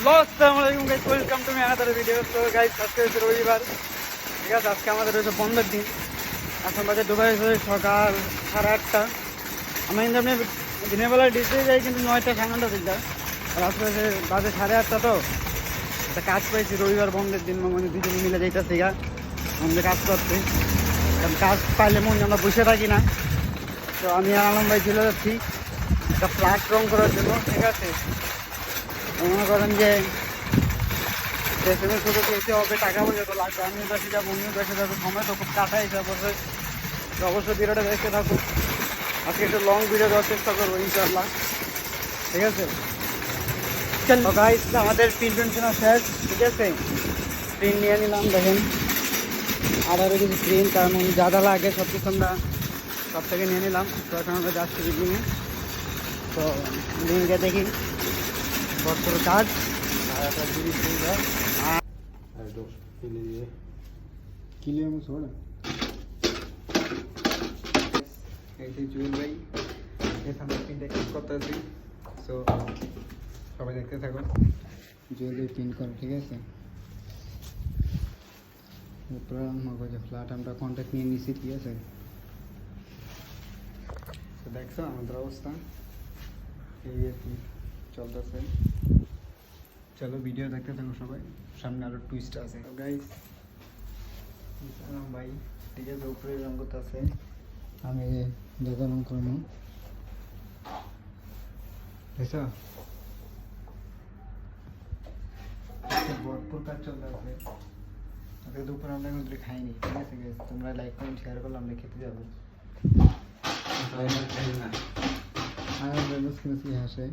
আসসালামু guys, welcome to my another video. তো guys, আজকে হচ্ছে রবিবার, ঠিক আছে। আজকে আমাদের হচ্ছে বন্ধের দিন। এখন বাজে দুবাই হয়ে সকাল 8:30। আমরা কিন্তু আপনি দিনের বেলায় ডিউটি যাই কিন্তু 9টা 9:30 দিকটা, আর আজকে বাজে 8:30 তো একটা কাজ পাইছি। রবিবার বন্ধের দিন মানে দুজনে মিলে যাইতেছি গা আমাদের কাজ করতে। কারণ কাজ পাইলে মনে আমরা বসে থাকি না। তো আমি আর আলম ভাই চলে যাচ্ছি একটা ফ্ল্যাট রং করার জন্য, ঠিক আছে। মনে করেন যে দেশের ছোটো এসে হবে, টাকা পয়সা তো লাগবে। আমিও দেশে যাবো, উনিও দেশে যাবো, সময় তো খুব কাটা হিসাবে অবশ্যই ভিডিওটা দেখতে থাকুন। আজকে একটু লং ভিডিও দেওয়ার চেষ্টা করবো ইনশাআল্লাহ, ঠিক আছে। তো গাইস, আমাদের প্রিন্ট পেনশনও শেষ, ঠিক আছে। প্রিন্ট নিয়ে নিলাম, দেখেন 18 কেজি প্রিন্ট, তার মানে যা যা লাগে সব কিছু আমরা সব থেকে নিয়ে নিলাম। তো এখন আমরা যাচ্ছি বিল্ডিংয়ে। তো বিল্ডিংকে দেখি বড় কাজ আর একটা জিনিস জুয়েল ভাই এখানে প্রিন্টে কাজ করতেছি। সো সবাই দেখতে থাকবেন। জুয়েল ভাই প্রিন্ট করে, ঠিক আছে। ফ্ল্যাট আমরা কন্ট্যাক্ট নিয়ে নিছি, ঠিক আছে। তো দেখছো আমাদের অবস্থা এই আর কি চলতেছে। চলো ভিডিও দেখতে থাকো সবাই, সামনে আরো টুইস্ট আছে। গাইস ভাই, ঠিক আছে, উপরে রঙ করতে আছে, আমি দেখা রঙ করবো, বুঝছো। ভরপুর কাজ চলতে আছে। আজকে দুপুরে আমরা এখন খাইনি, ঠিক আছে। তোমরা লাইক কমেন্ট শেয়ার করলে আমরা খেতে যাবো। হাসে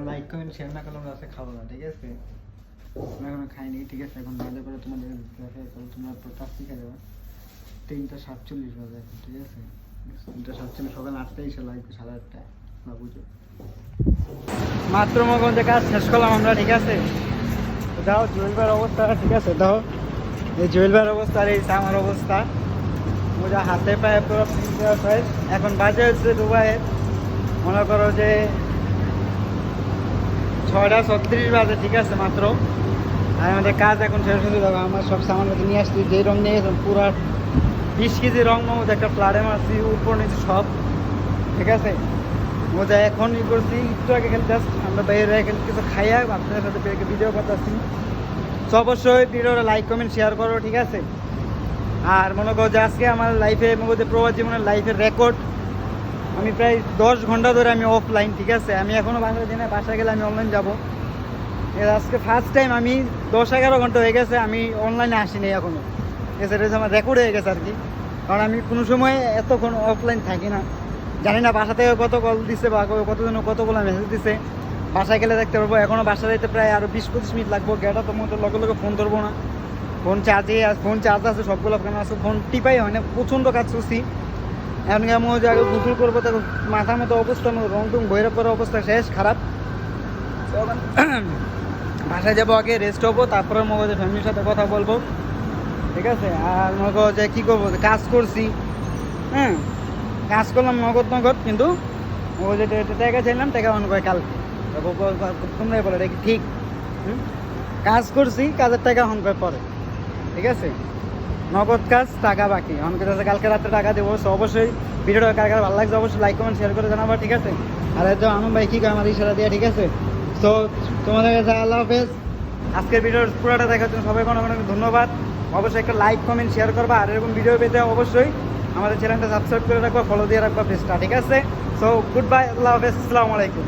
লাইক কমেন্ট শেয়ার না করলে আমরা খাবো না, ঠিক আছে। আমরা এখনো খাইনি, ঠিক আছে। এখন বাজে করে তোমাদের তোমরা কাজটি খেয়ে যাবে। 3:47 বাজে এখন, ঠিক আছে। 3:47, সকাল 8টায় এসে লাগবে 8:30 না, বুঝো। মাত্র মগঞ্জে কাজ শেষ করলাম আমরা, ঠিক আছে। দাও জুয়েল ভাইয়ের অবস্থা, ঠিক আছে। দাও এই জুয়েল ভাইয়ের অবস্থা আর এই আমার অবস্থা, মোজা হাতে পায়ে পুরো শেষ। এখন বাজে হচ্ছে দুবাইয়ে মনে করো যে 6:36 বাজে, ঠিক আছে মাত্র। আর আমাদের কাজ এখন শেষ হতে যাবে। আমার সব সামান মতো নিয়ে আসছি, যেই রঙ নিয়ে গেছিলাম পুরো 20 কেজি রঙ মধ্যে একটা ফ্লাডে মারছি, উপর নিচে সব, ঠিক আছে। মজা এখন ই করছি একটু আগে, খেলে জাস্ট আমরা বাইরে কিছু খাইয়া আপনাদের সাথে ভিডিও করতেছি। তো অবশ্যই ভিডিওটা লাইক কমেন্ট শেয়ার করো, ঠিক আছে। আর মনে করো যে আজকে আমার লাইফে মধ্যে প্রবাস জীবনের লাইফের রেকর্ড, আমি প্রায় 10 ঘন্টা ধরে আমি অফলাইন, ঠিক আছে। আমি এখনও বাসায় যাই না, বাসায় গেলে আমি অনলাইন যাবো। আজকে ফার্স্ট টাইম আমি 10-11 ঘন্টা হয়ে গেছে আমি অনলাইনে আসিনি এখনও, ঠিক আছে। এটা আমার রেকর্ড হয়ে গেছে আর কি, কারণ আমি কোনো সময় এতক্ষণ অফলাইন থাকি না। জানি না বাসা থেকে কত কল দিচ্ছে বা কতজন কতগুলো মেসেজ দিচ্ছে, বাসায় গেলে দেখতে পারবো। এখনও বাসা যাইতে প্রায় আরও 20-25 মিনিট লাগবো। গেটা তো মতো লগে লগে ফোন ধরবো না, ফোন চার্জ আছে, সবগুলো ফোন আছে, ফোন টিপাই হয় না, প্রচণ্ড কাজ করছি। এখন আমি আগে গুগল করবো, তো মাথা মতো অবস্থা, রং টং বইরা পড়ার অবস্থা শেষ, খারাপ। বাসায় যাবো, আগে রেস্ট হবো, তারপরে মগজে ফ্যামিলির সাথে কথা বলবো, ঠিক আছে। আর মগজে কী করবো, কাজ করছি, হ্যাঁ কাজ করলাম নগদ, কিন্তু ও যে টাকা চাইলাম টাকা অন করে কালকে তোমরাই বলো এটা কি ঠিক? কাজ করছি, কাজের টাকা অন করে পরে, ঠিক আছে। নগদ কাজ, টাকা বাকি, অন করে কালকে রাত্রে টাকা দেবো। সো অবশ্যই ভিডিওটা কার কার ভালো লাগছে অবশ্যই লাইক কমেন্ট শেয়ার করে জানাবো, ঠিক আছে। আর একদম আনন্দ ভাই কী করে আমার ইশারা দেওয়া, ঠিক আছে। সো তোমাদের কাছে আল্লাহ হাফেজ। আজকের ভিডিওর পুরোটা দেখার জন্য সবাইকে অনেক অনেক ধন্যবাদ। অবশ্যই একটা লাইক কমেন্ট শেয়ার করবা, আর এরকম ভিডিও পেতে অবশ্যই আমাদের চ্যানেলটা সাবস্ক্রাইব করে রাখবা, ফলো দিয়ে রাখবা পেজটা, ঠিক আছে। সো গুড বাই, আল্লাহ হাফেজ, আসসালামু আলাইকুম।